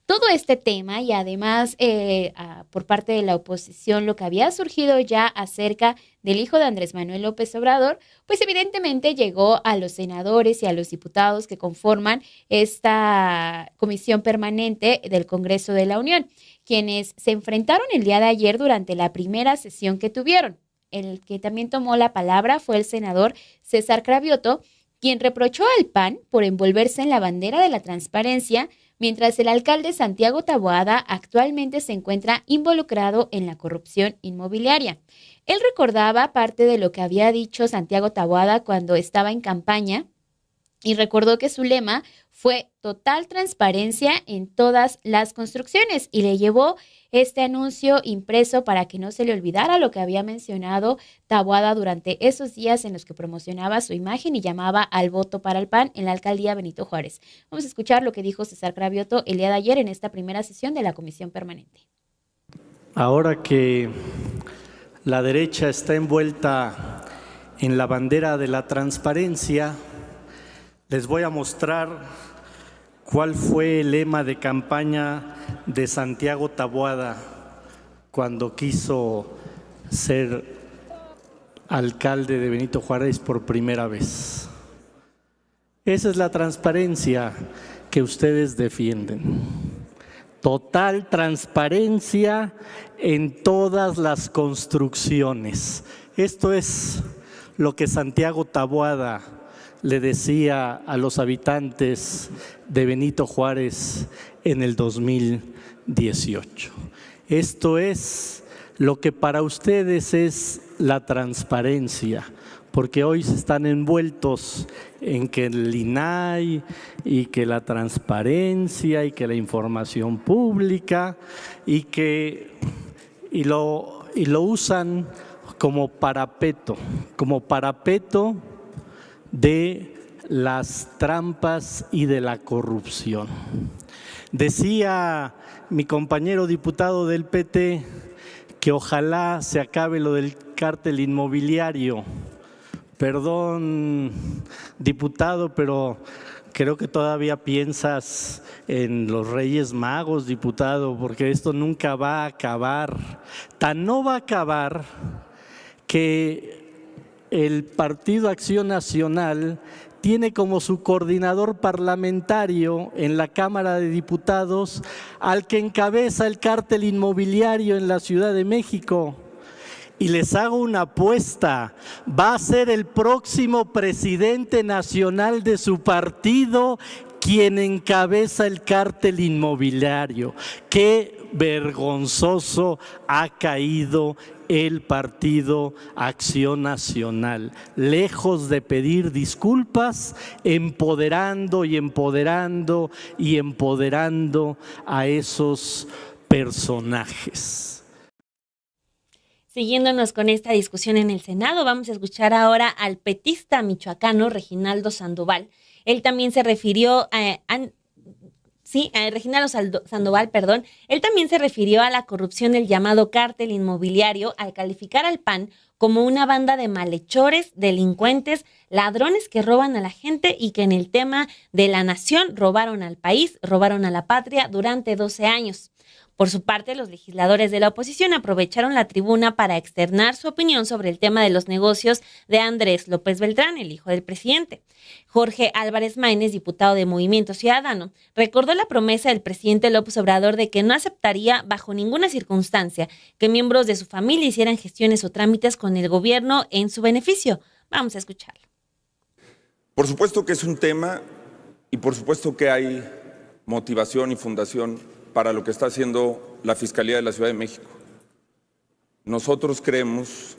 todo este tema y además por parte de la oposición lo que había surgido ya acerca del hijo de Andrés Manuel López Obrador, pues evidentemente llegó a los senadores y a los diputados que conforman esta comisión permanente del Congreso de la Unión, quienes se enfrentaron el día de ayer durante la primera sesión que tuvieron. El que también tomó la palabra fue el senador César Cravioto, quien reprochó al PAN por envolverse en la bandera de la transparencia, mientras el alcalde Santiago Taboada actualmente se encuentra involucrado en la corrupción inmobiliaria. Él recordaba parte de lo que había dicho Santiago Taboada cuando estaba en campaña y recordó que su lema fue total transparencia en todas las construcciones y le llevó este anuncio impreso para que no se le olvidara lo que había mencionado Taboada durante esos días en los que promocionaba su imagen y llamaba al voto para el PAN en la alcaldía Benito Juárez. Vamos a escuchar lo que dijo César Cravioto el día de ayer en esta primera sesión de la Comisión Permanente. Ahora que la derecha está envuelta en la bandera de la transparencia, les voy a mostrar cuál fue el lema de campaña de Santiago Taboada cuando quiso ser alcalde de Benito Juárez por primera vez. Esa es la transparencia que ustedes defienden. Total transparencia en todas las construcciones. Esto es lo que Santiago Taboada le decía a los habitantes de Benito Juárez en el 2018. Esto es lo que para ustedes es la transparencia, porque hoy se están envueltos en que el INAI y que la transparencia y que la información pública y lo usan como parapeto de las trampas y de la corrupción. Decía mi compañero diputado del PT que ojalá se acabe lo del cártel inmobiliario. Perdón, diputado, pero creo que todavía piensas en los Reyes Magos, diputado, porque esto nunca va a acabar. Tan no va a acabar que el Partido Acción Nacional tiene como su coordinador parlamentario en la Cámara de Diputados al que encabeza el cártel inmobiliario en la Ciudad de México. Y les hago una apuesta, va a ser el próximo presidente nacional de su partido quien encabeza el cártel inmobiliario. Qué vergonzoso ha caído el Partido Acción Nacional, lejos de pedir disculpas, empoderando a esos personajes. Siguiéndonos con esta discusión en el Senado, vamos a escuchar ahora al petista michoacano Reginaldo Sandoval. Él también se refirió Sandoval, él también se refirió a la corrupción del llamado cártel inmobiliario al calificar al PAN como una banda de malhechores, delincuentes, ladrones que roban a la gente y que en el tema de la nación robaron al país, robaron a la patria durante 12 años. Por su parte, los legisladores de la oposición aprovecharon la tribuna para externar su opinión sobre el tema de los negocios de Andrés López Beltrán, el hijo del presidente. Jorge Álvarez Maínez, diputado de Movimiento Ciudadano, recordó la promesa del presidente López Obrador de que no aceptaría bajo ninguna circunstancia que miembros de su familia hicieran gestiones o trámites con el gobierno en su beneficio. Vamos a escucharlo. Por supuesto que es un tema y por supuesto que hay motivación y fundación para lo que está haciendo la Fiscalía de la Ciudad de México. Nosotros creemos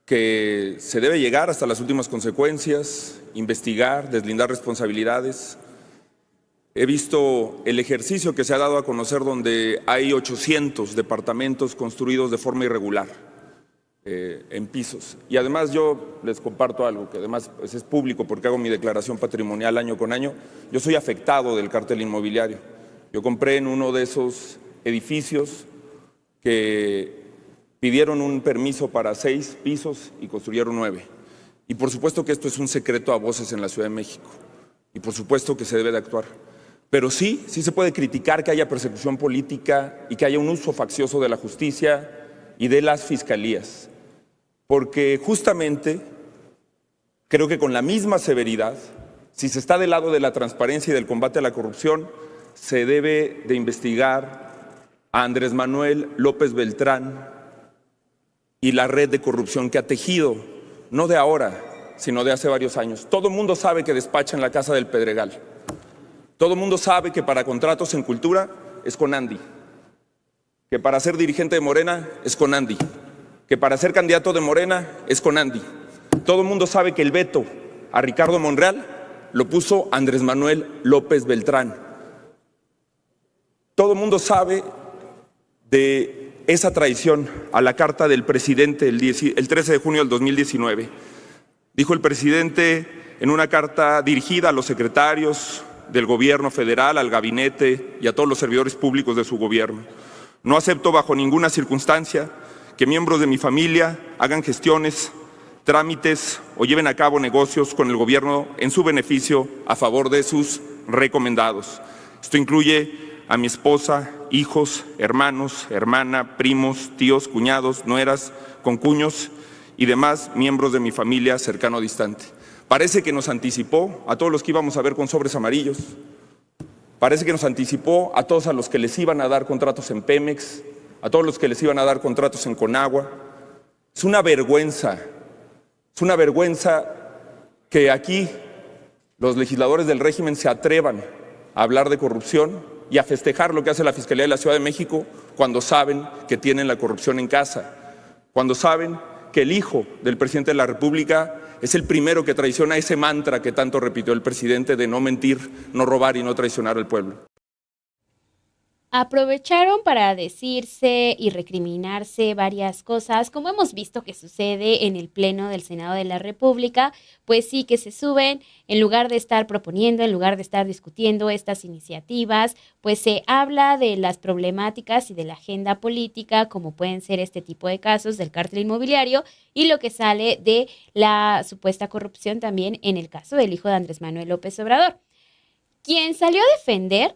que se debe llegar hasta las últimas consecuencias, investigar, deslindar responsabilidades. He visto el ejercicio que se ha dado a conocer donde hay 800 departamentos construidos de forma irregular en pisos. Y además yo les comparto algo que además pues, es público porque hago mi declaración patrimonial año con año. Yo soy afectado del cártel inmobiliario. Yo compré en uno de esos edificios que pidieron un permiso para 6 pisos y construyeron 9. Y por supuesto que esto es un secreto a voces en la Ciudad de México. Y por supuesto que se debe de actuar. Pero sí se puede criticar que haya persecución política y que haya un uso faccioso de la justicia y de las fiscalías, porque justamente creo que con la misma severidad, si se está del lado de la transparencia y del combate a la corrupción, se debe de investigar a Andrés Manuel López Beltrán y la red de corrupción que ha tejido, no de ahora, sino de hace varios años. Todo el mundo sabe que despacha en la Casa del Pedregal. Todo el mundo sabe que para contratos en cultura es con Andy, que para ser dirigente de Morena es con Andy, que para ser candidato de Morena es con Andy. Todo el mundo sabe que el veto a Ricardo Monreal lo puso Andrés Manuel López Beltrán. Todo el mundo sabe de esa traición a la carta del presidente el 13 de junio del 2019. Dijo el presidente en una carta dirigida a los secretarios del gobierno federal, al gabinete y a todos los servidores públicos de su gobierno: no acepto bajo ninguna circunstancia que miembros de mi familia hagan gestiones, trámites o lleven a cabo negocios con el gobierno en su beneficio a favor de sus recomendados. Esto incluye a mi esposa, hijos, hermanos, hermana, primos, tíos, cuñados, nueras, concuños y demás miembros de mi familia cercano o distante. Parece que nos anticipó a todos los que íbamos a ver con sobres amarillos. Parece que nos anticipó a todos a los que les iban a dar contratos en Pemex, a todos los que les iban a dar contratos en Conagua. Es una vergüenza que aquí los legisladores del régimen se atrevan a hablar de corrupción y a festejar lo que hace la Fiscalía de la Ciudad de México cuando saben que tienen la corrupción en casa, cuando saben que el hijo del presidente de la República es el primero que traiciona ese mantra que tanto repitió el presidente de no mentir, no robar y no traicionar al pueblo. Aprovecharon para decirse y recriminarse varias cosas, como hemos visto que sucede en el Pleno del Senado de la República. Pues sí, que se suben, en lugar de estar proponiendo, en lugar de estar discutiendo estas iniciativas, pues se habla de las problemáticas y de la agenda política, como pueden ser este tipo de casos del cártel inmobiliario y lo que sale de la supuesta corrupción también en el caso del hijo de Andrés Manuel López Obrador. Quien salió a defender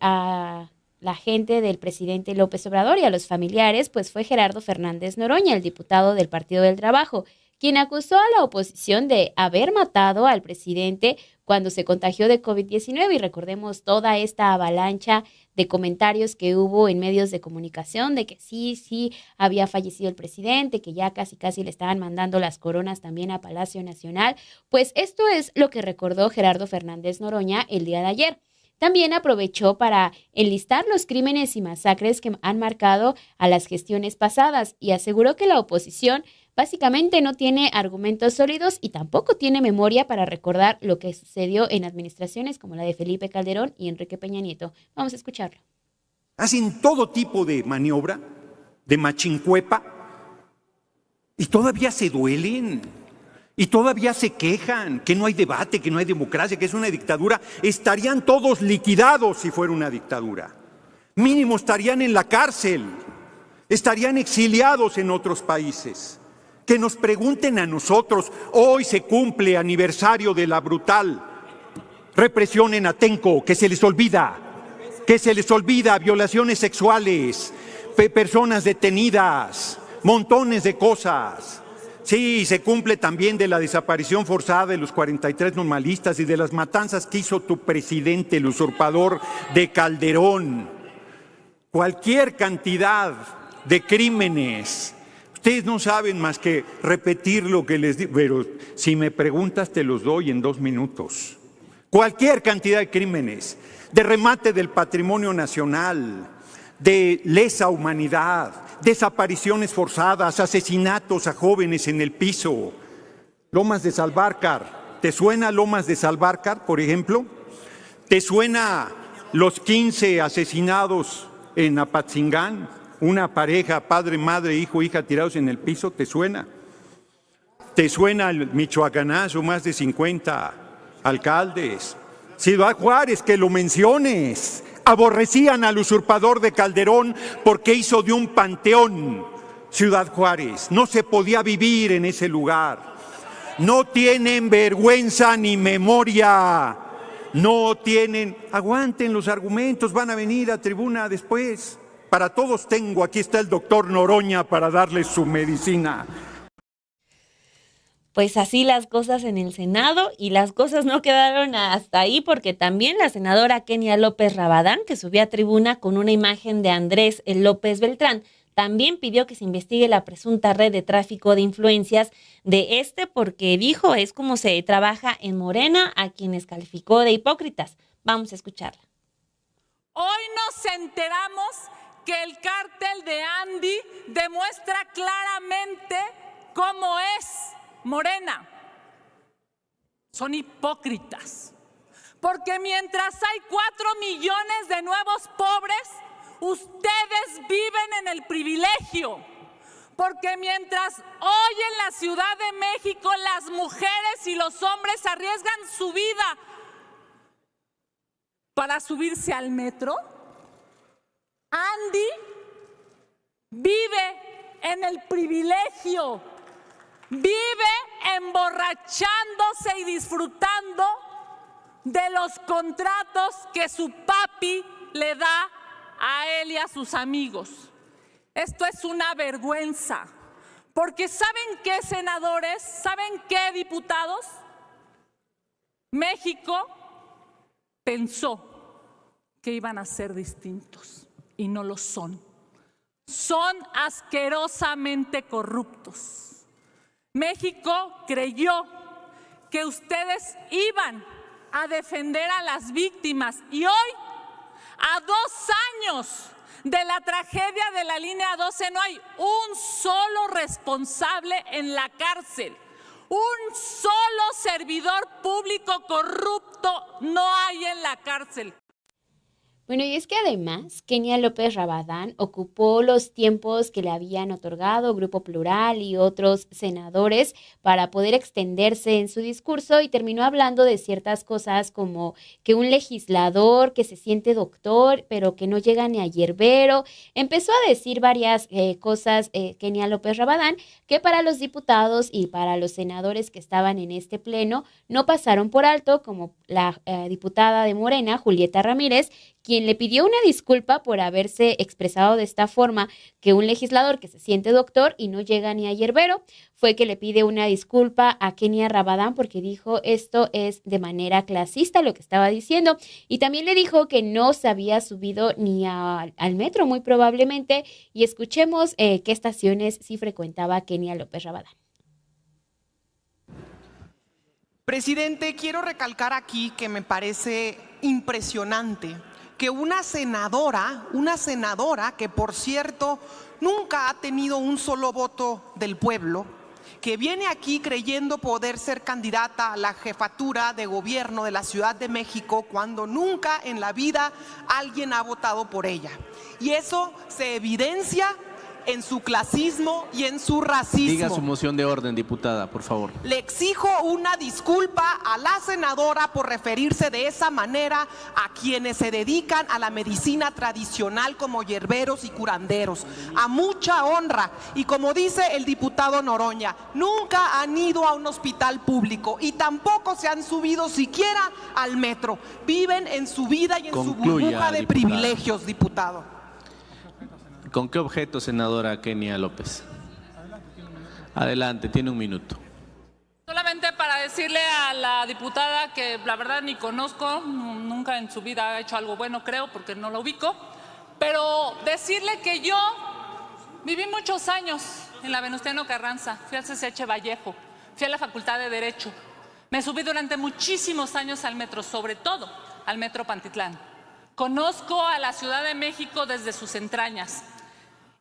a la gente del presidente López Obrador y a los familiares, pues fue Gerardo Fernández Noroña, el diputado del Partido del Trabajo, quien acusó a la oposición de haber matado al presidente cuando se contagió de COVID-19, y recordemos toda esta avalancha de comentarios que hubo en medios de comunicación de que sí había fallecido el presidente, que ya casi le estaban mandando las coronas también a Palacio Nacional. Pues esto es lo que recordó Gerardo Fernández Noroña el día de ayer. También aprovechó para enlistar los crímenes y masacres que han marcado a las gestiones pasadas y aseguró que la oposición básicamente no tiene argumentos sólidos y tampoco tiene memoria para recordar lo que sucedió en administraciones como la de Felipe Calderón y Enrique Peña Nieto. Vamos a escucharlo. Hacen todo tipo de maniobra, de machincuepa, y todavía se duelen. Y todavía se quejan que no hay debate, que no hay democracia, que es una dictadura. Estarían todos liquidados si fuera una dictadura. Mínimo estarían en la cárcel, estarían exiliados en otros países. Que nos pregunten a nosotros, hoy se cumple aniversario de la brutal represión en Atenco, que se les olvida, violaciones sexuales, personas detenidas, montones de cosas. Sí, se cumple también de la desaparición forzada de los 43 normalistas y de las matanzas que hizo tu presidente, el usurpador de Calderón. Cualquier cantidad de crímenes. Ustedes no saben más que repetir lo que les digo, pero si me preguntas te los doy en 2 minutos. Cualquier cantidad de crímenes, de remate del patrimonio nacional, de lesa humanidad, desapariciones forzadas, asesinatos a jóvenes en el piso. Lomas de Salvarcar, ¿te suena Lomas de Salvarcar, por ejemplo? ¿Te suena los 15 asesinados en Apatzingán? Una pareja, padre, madre, hijo, hija tirados en el piso, ¿te suena? ¿Te suena el Michoacanazo, más de 50 alcaldes? Ciudad Juárez, que lo menciones. Aborrecían al usurpador de Calderón porque hizo de un panteón Ciudad Juárez. No se podía vivir en ese lugar. No tienen vergüenza ni memoria. No tienen, aguanten los argumentos, van a venir a tribuna después. Para todos tengo, aquí está el doctor Noroña para darles su medicina. Pues así las cosas en el Senado, y las cosas no quedaron hasta ahí, porque también la senadora Kenia López Rabadán, que subió a tribuna con una imagen de Andrés López Beltrán, también pidió que se investigue la presunta red de tráfico de influencias de porque dijo es como se trabaja en Morena, a quienes calificó de hipócritas. Vamos a escucharla. Hoy nos enteramos que el cártel de Andy demuestra claramente cómo es Morena. Son hipócritas. Porque mientras hay 4 millones de nuevos pobres, ustedes viven en el privilegio. Porque mientras hoy en la Ciudad de México las mujeres y los hombres arriesgan su vida para subirse al metro, Andy vive en el privilegio, vive emborrachándose y disfrutando de los contratos que su papi le da a él y a sus amigos. Esto es una vergüenza, porque ¿saben qué, senadores? ¿Saben qué, diputados? México pensó que iban a ser distintos y no lo son. Son asquerosamente corruptos. México creyó que ustedes iban a defender a las víctimas y hoy, a 2 años de la tragedia de la línea 12, no hay un solo responsable en la cárcel. Un solo servidor público corrupto no hay en la cárcel. Bueno, y es que además Kenia López Rabadán ocupó los tiempos que le habían otorgado Grupo Plural y otros senadores para poder extenderse en su discurso, y terminó hablando de ciertas cosas como que un legislador que se siente doctor pero que no llega ni a hierbero. Empezó a decir varias cosas Kenia López Rabadán que para los diputados y para los senadores que estaban en este pleno no pasaron por alto, como la diputada de Morena, Julieta Ramírez, quien le pidió una disculpa por haberse expresado de esta forma, que un legislador que se siente doctor y no llega ni a hierbero, fue que le pide una disculpa a Kenia Rabadán porque dijo esto es de manera clasista lo que estaba diciendo, y también le dijo que no se había subido ni al metro muy probablemente, y escuchemos qué estaciones sí frecuentaba Kenia López Rabadán. Presidente, quiero recalcar aquí que me parece impresionante que una senadora que por cierto nunca ha tenido un solo voto del pueblo, que viene aquí creyendo poder ser candidata a la jefatura de gobierno de la Ciudad de México cuando nunca en la vida alguien ha votado por ella. Y eso se evidencia en su clasismo y en su racismo. Diga su moción de orden, diputada, por favor. Le exijo una disculpa a la senadora por referirse de esa manera a quienes se dedican a la medicina tradicional como hierberos y curanderos. A mucha honra. Y como dice el diputado Noroña, nunca han ido a un hospital público y tampoco se han subido siquiera al metro. Viven en su vida y en su burbuja de privilegios, diputado. ¿Con qué objeto, senadora Kenia López? Adelante, tiene un minuto. Solamente para decirle a la diputada que la verdad ni conozco, nunca en su vida ha hecho algo bueno, creo, porque no lo ubico, pero decirle que yo viví muchos años en la Venustiano Carranza, fui al CCH Vallejo, fui a la Facultad de Derecho, me subí durante muchísimos años al metro, sobre todo al metro Pantitlán. Conozco a la Ciudad de México desde sus entrañas.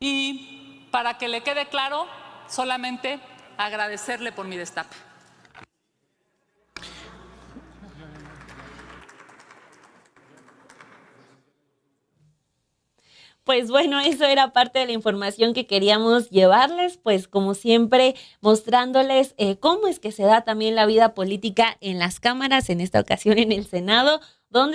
Y para que le quede claro, solamente agradecerle por mi destape. Pues bueno, eso era parte de la información que queríamos llevarles, pues como siempre mostrándoles cómo es que se da también la vida política en las cámaras, en esta ocasión en el Senado, donde